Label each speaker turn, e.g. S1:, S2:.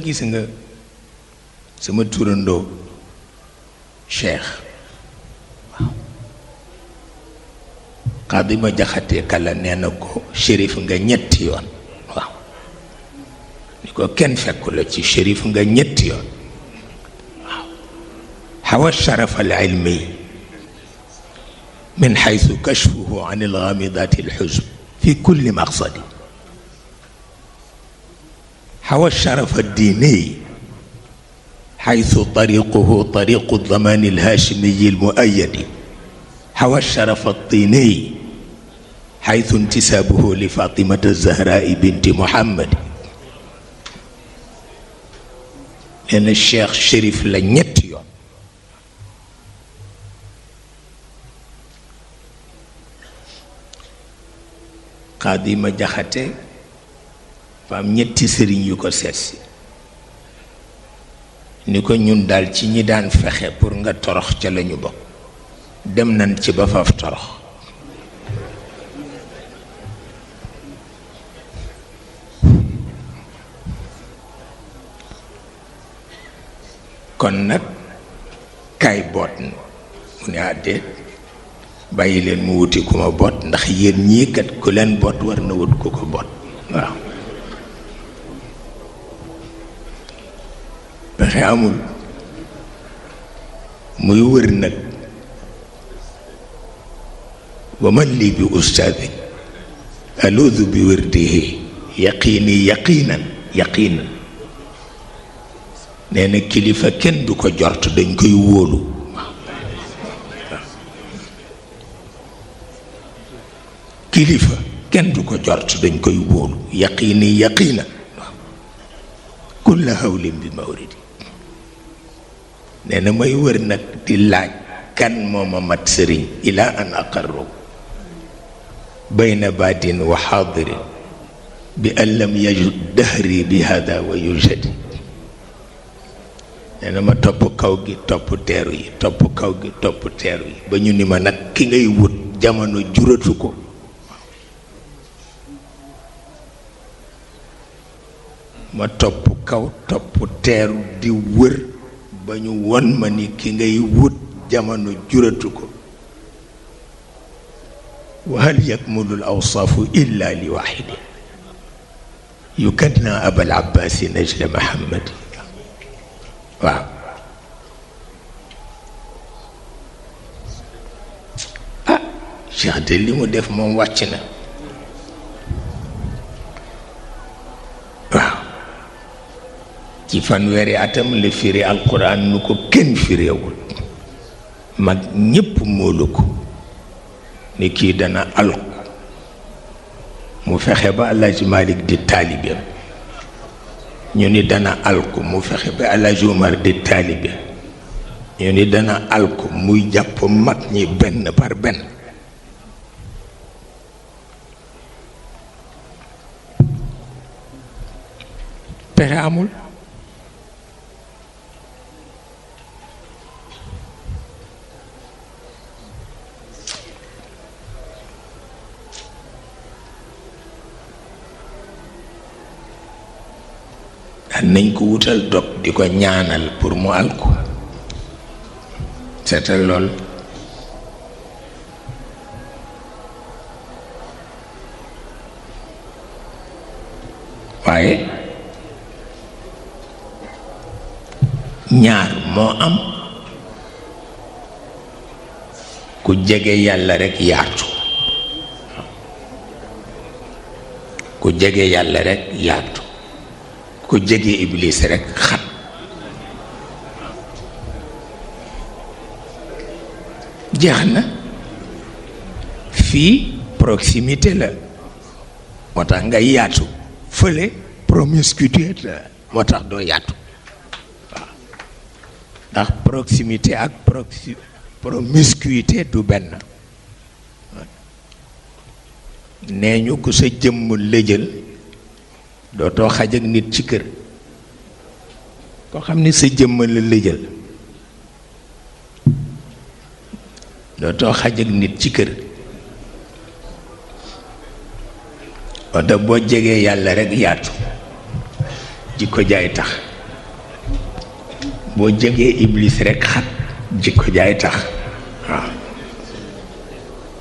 S1: gis nga sama turandoo Cheikh waaw Xaadima Jaxate Kala nee na ko shérif nga ñetti yoon waaw ni ko kenn fekku la ci shérif nga ñetti yoon waaw xawa sharaf al ilmi min xaytu kashfuhu an algamidat alxuzn fi kulli maqsadi حوى الشرف الديني حيث طريقه طريق الضمان الهاشمي المؤيد حوى الشرف الطيني حيث انتسابه لفاطمة الزهراء بنت محمد لأن الشيخ شريف لنيتيو Xaadima Jaxate faam ñetti sëriñ yu ko seetsi ni ko ñun daal ci ñi daan fexe pour nga torox ca lañu bokk dem nañ ci ba faaf torox kon nag kaay boot na mu ne àddeet bàyyi leen mu wuti ku ma boot ndax yéen ñii kat ku leen boot war na wut ku ko boot waaw pexe amul muy wër nag wa man lii bi ustaadi aluudu bi wërdihi yaqiini yaqiinan nee na kilifa kenn du ko jort dañ koy wóolu kilifa kenn du ko jort dañ koy wóolu yaqiinan kulla hawlin bi mawridi nee na may wër nag di laaj kan mooma mat sëriñ ila an aqarru bayna baatin wa xaadirin bi an lam yajud dahri bi hada wa yujadi nee na ma topp kaw gi topp teeru yi topp kaw gi topp teeru yi ba ñu ni ma nag ki ngay wut jamono juratu ko ma topp kaw topp teeru di wër ba ñu won ma ni ki ngay wut jamono juratu ko wa hal yakmulu al awsaafu illa li waxidi yukadna abal abbaasi najla mahammadi waaw ah Cheikh de li mu def moom wàcc na waaw ci fanweeri atam la firi alquran nu ko kenn fireewul mag ñépp moolu ko ni kii dana alku mu fexe ba Alaaji Malik di taalibeem ñu ni dana alku mu fexe ba Alaaji Umar di taalibeem ñu ni dana alku muy jàpp mag ñi benn par benn pexe amul nañ ko wutal dog di ko ñaanal pour mu alko seetal lool waaye ñaar moo am ku jege yàlla rekk yaatu ku jege yàlla rekk yaatu ku jege iblis rekk xat jeex na fii proximité la moo tax nga yaatu fële promiscuité la moo tax doo yaatu waaw ndax proximité ak promiscuité du benn nee ñu ku sa jëmm lëjël dootoo xaj ak nit ci kër koo xam ni sa jëmm la lëjël dootoo xaj ak nit ci kër wante boo jegee yàlla rekk yaatu jikko jaay tax boo jegee iblis rekk xat jikko jaay tax waaw